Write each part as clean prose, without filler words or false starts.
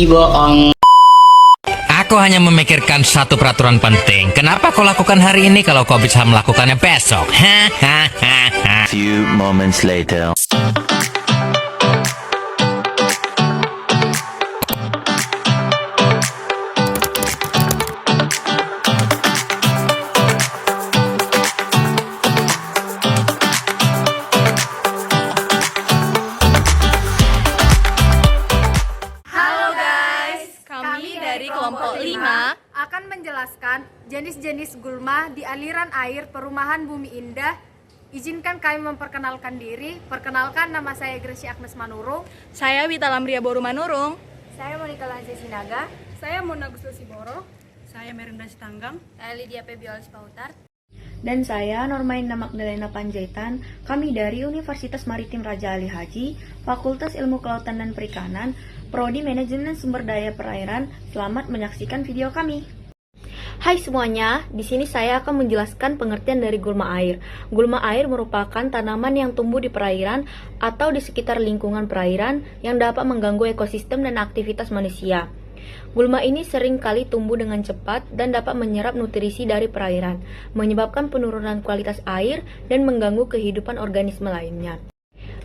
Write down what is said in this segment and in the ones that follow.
bohong. Aku hanya memikirkan satu peraturan penting. Kenapa kau lakukan hari ini kalau kau bisa melakukannya besok? Few moments later. Halo guys, kami dari kelompok 5 akan menjelaskan jenis-jenis gulma di aliran air perumahan Bumi Indah. Izinkan kami memperkenalkan diri. Perkenalkan, nama saya Gresi Agnes Manurung. Saya Wita Lamria Boru Manurung. Saya Monika Lanse Sinaga. Saya Mona Gustusi Boro. Saya Merinda Sitanggang. Saya Lydia Pebiolis Pautar. Dan saya Normaina Magdalena Panjaitan, kami dari Universitas Maritim Raja Ali Haji, Fakultas Ilmu Kelautan dan Perikanan, Prodi Manajemen Sumber Daya Perairan. Selamat menyaksikan video kami. Hai semuanya, di sini saya akan menjelaskan pengertian dari gulma air. Gulma air merupakan tanaman yang tumbuh di perairan atau di sekitar lingkungan perairan yang dapat mengganggu ekosistem dan aktivitas manusia. Gulma ini sering kali tumbuh dengan cepat dan dapat menyerap nutrisi dari perairan, menyebabkan penurunan kualitas air dan mengganggu kehidupan organisme lainnya.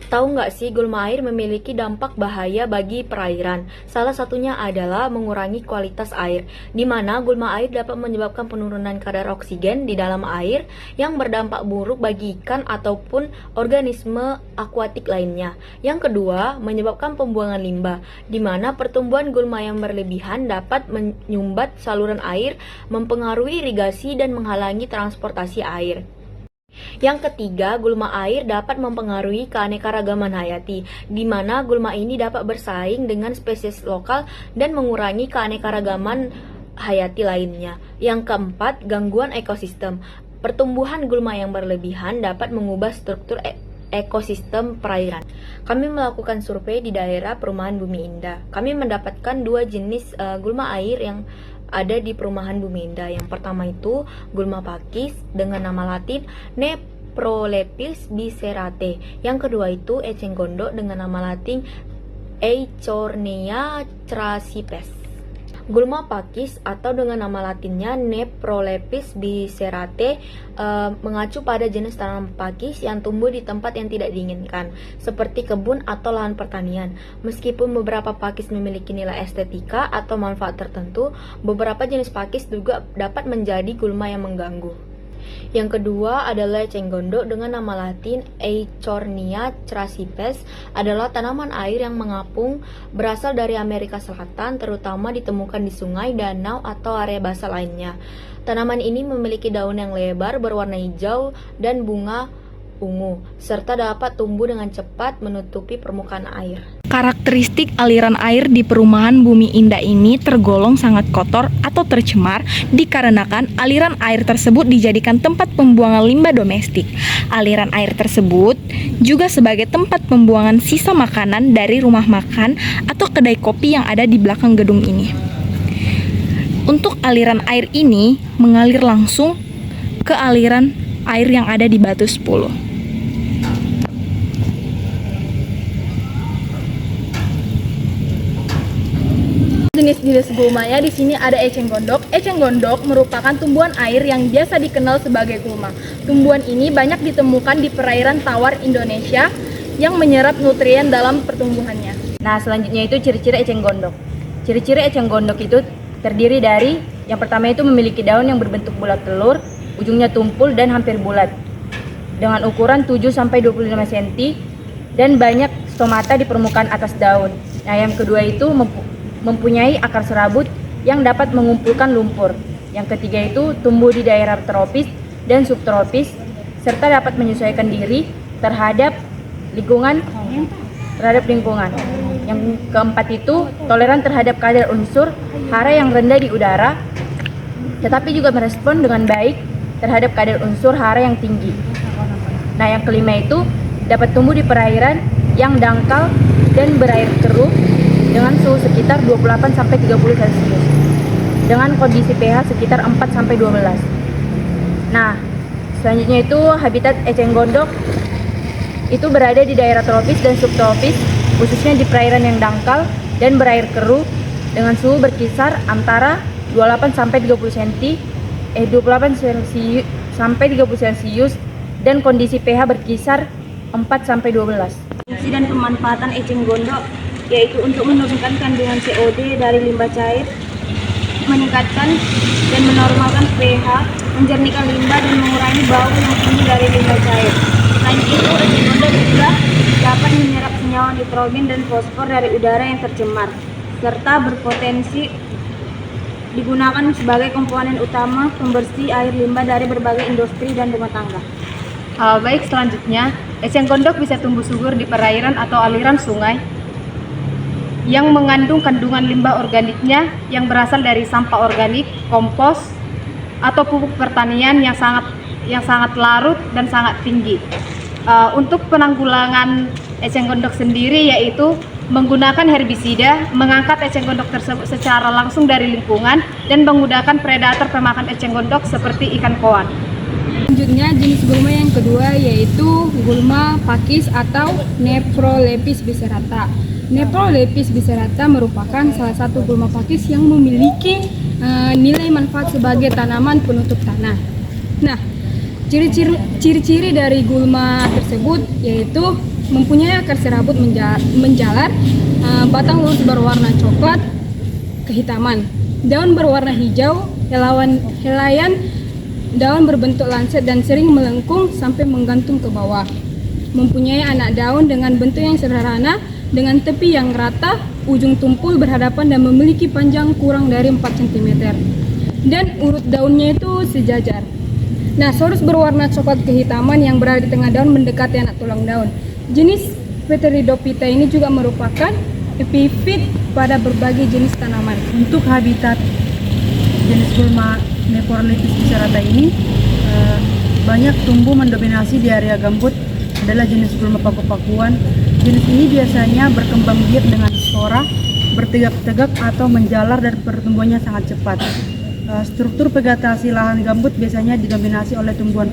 Tahu nggak sih, gulma air memiliki dampak bahaya bagi perairan. Salah satunya adalah mengurangi kualitas air, di mana gulma air dapat menyebabkan penurunan kadar oksigen di dalam air yang berdampak buruk bagi ikan ataupun organisme akuatik lainnya. Yang kedua, menyebabkan pembuangan limbah, di mana pertumbuhan gulma yang berlebihan dapat menyumbat saluran air, mempengaruhi irigasi dan menghalangi transportasi air. Yang ketiga, gulma air dapat mempengaruhi keanekaragaman hayati, di mana gulma ini dapat bersaing dengan spesies lokal dan mengurangi keanekaragaman hayati lainnya. Yang keempat, gangguan ekosistem. Pertumbuhan gulma yang berlebihan dapat mengubah struktur ekosistem perairan. Kami melakukan survei di daerah perumahan Bumi Indah. Kami mendapatkan dua jenis gulma air yang ada di perumahan Bumi Indah. Yang pertama itu gulma pakis dengan nama latin Neprolepis bicerate. Yang kedua itu eceng gondok dengan nama latin Eichhornea thrasypes. Gulma pakis atau dengan nama latinnya Neprolepis bicerate mengacu pada jenis tanaman pakis yang tumbuh di tempat yang tidak diinginkan, seperti kebun atau lahan pertanian. Meskipun beberapa pakis memiliki nilai estetika atau manfaat tertentu, beberapa jenis pakis juga dapat menjadi gulma yang mengganggu. Yang kedua adalah eceng gondok dengan nama latin Eichhornea thrasypes, adalah tanaman air yang mengapung, berasal dari Amerika Selatan, terutama ditemukan di sungai, danau, atau area basah lainnya. Tanaman ini memiliki daun yang lebar berwarna hijau dan bunga ungu, serta dapat tumbuh dengan cepat menutupi permukaan air. Karakteristik aliran air di perumahan Bumi Indah ini tergolong sangat kotor atau tercemar dikarenakan aliran air tersebut dijadikan tempat pembuangan limbah domestik. Aliran air tersebut juga sebagai tempat pembuangan sisa makanan dari rumah makan atau kedai kopi yang ada di belakang gedung ini. Untuk aliran air ini mengalir langsung ke aliran air yang ada di Batu 10. Jenis-jenis gulmanya di sini ada eceng gondok. Eceng gondok merupakan tumbuhan air yang biasa dikenal sebagai gulma. Tumbuhan ini banyak ditemukan di perairan tawar Indonesia yang menyerap nutrien dalam pertumbuhannya. Nah, selanjutnya itu ciri-ciri eceng gondok. Ciri-ciri eceng gondok itu terdiri dari yang pertama itu memiliki daun yang berbentuk bulat telur, ujungnya tumpul dan hampir bulat, dengan ukuran 7-25 cm dan banyak stomata di permukaan atas daun. Nah, yang kedua itu mempunyai akar serabut yang dapat mengumpulkan lumpur. Yang ketiga itu tumbuh di daerah tropis dan subtropis serta dapat menyesuaikan diri terhadap lingkungan. Yang keempat itu toleran terhadap kadar unsur hara yang rendah di udara, tetapi juga merespon dengan baik terhadap kadar unsur hara yang tinggi. Nah, yang kelima itu dapat tumbuh di perairan yang dangkal dan berair keruh dengan suhu sekitar 28-30 Celcius dengan kondisi pH sekitar 4-12. Nah, selanjutnya itu habitat eceng gondok itu berada di daerah tropis dan subtropis, khususnya di perairan yang dangkal dan berair keruh dengan suhu berkisar antara 28 sampai 30 Celcius dan kondisi pH berkisar 4 sampai 12. Fungsi dan pemanfaatan eceng gondok yaitu untuk menurunkan kandungan COD dari limbah cair, meningkatkan dan menormalkan pH, menjernihkan limbah dan mengurangi bau yang tinggi dari limbah cair. Selain itu, eceng gondok juga dapat menyerap senyawa nitrogen dan fosfor dari udara yang tercemar, serta berpotensi digunakan sebagai komponen utama pembersih air limbah dari berbagai industri dan rumah tangga. Baik, selanjutnya, eceng gondok bisa tumbuh subur di perairan atau aliran sungai yang mengandung kandungan limbah organiknya yang berasal dari sampah organik, kompos, atau pupuk pertanian yang sangat larut dan sangat tinggi. Untuk penanggulangan eceng gondok sendiri yaitu menggunakan herbisida, mengangkat eceng gondok tersebut secara langsung dari lingkungan, dan menggunakan predator pemakan eceng gondok seperti ikan koan. Selanjutnya, jenis gulma yang kedua yaitu gulma pakis atau Nephrolepis biserata. Nephrolepis biserata merupakan salah satu gulma pakis yang memiliki nilai manfaat sebagai tanaman penutup tanah. Nah, ciri-ciri dari gulma tersebut yaitu mempunyai akar serabut menjalar, batang lurus berwarna coklat kehitaman, daun berwarna hijau, helaian daun berbentuk lancet dan sering melengkung sampai menggantung ke bawah. Mempunyai anak daun dengan bentuk yang sederhana, dengan tepi yang rata, ujung tumpul berhadapan dan memiliki panjang kurang dari 4 cm. Dan urut daunnya itu sejajar. Nah, sorus berwarna coklat kehitaman yang berada di tengah daun mendekati anak tulang daun. Jenis Pteridophyta ini juga merupakan epifit pada berbagai jenis tanaman. Untuk habitat jenis gulma Nephrolepis biserata ini banyak tumbuh mendominasi di area gambut adalah jenis gulma paku-pakuan. Jenis ini biasanya berkembang biak dengan spora, bertegak-tegak atau menjalar dan pertumbuhannya sangat cepat. Struktur vegetasi lahan gambut biasanya didominasi oleh tumbuhan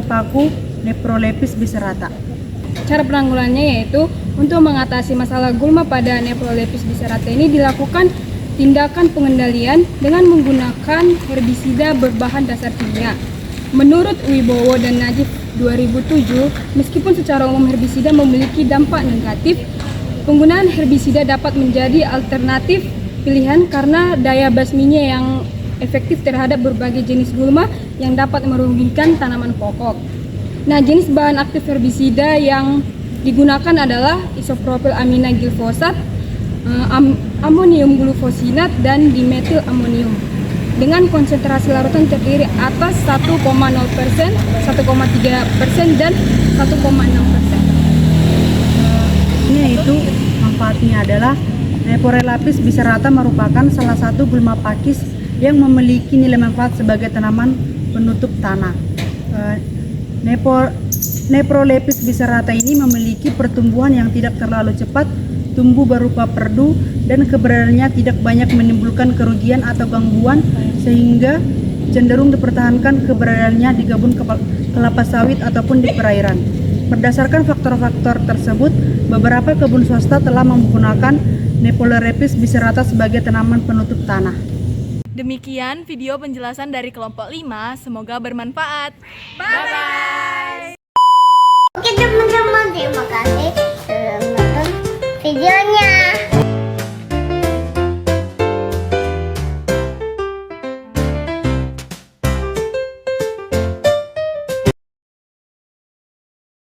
paku Nephrolepis biserata. Cara penanggulangannya yaitu untuk mengatasi masalah gulma pada Nephrolepis biserata ini dilakukan tindakan pengendalian dengan menggunakan herbisida berbahan dasar kimia. Menurut Wibowo dan Najib 2007, meskipun secara umum herbisida memiliki dampak negatif, penggunaan herbisida dapat menjadi alternatif pilihan karena daya basminya yang efektif terhadap berbagai jenis gulma yang dapat merugikan tanaman pokok. Nah, jenis bahan aktif herbisida yang digunakan adalah isopropil amina gilfosat, amonium glufosinat, dan dimetil amonium dengan konsentrasi larutan terdiri atas 1,0%, 1,3%, dan 1,6%. Yaitu manfaatnya adalah Nephrolepis biserata merupakan salah satu gulma pakis yang memiliki nilai manfaat sebagai tanaman penutup tanah. Nephrolepis biserata ini memiliki pertumbuhan yang tidak terlalu cepat, tumbuh berupa perdu, dan keberadaannya tidak banyak menimbulkan kerugian atau gangguan sehingga cenderung dipertahankan keberadaannya di kebun kelapa sawit ataupun di perairan. Berdasarkan faktor-faktor tersebut, beberapa kebun swasta telah menggunakan Nephrolepis biserata sebagai tanaman penutup tanah. Demikian video penjelasan dari kelompok 5, semoga bermanfaat. Bye-bye! Oke teman-teman, terima kasih sudah menonton videonya.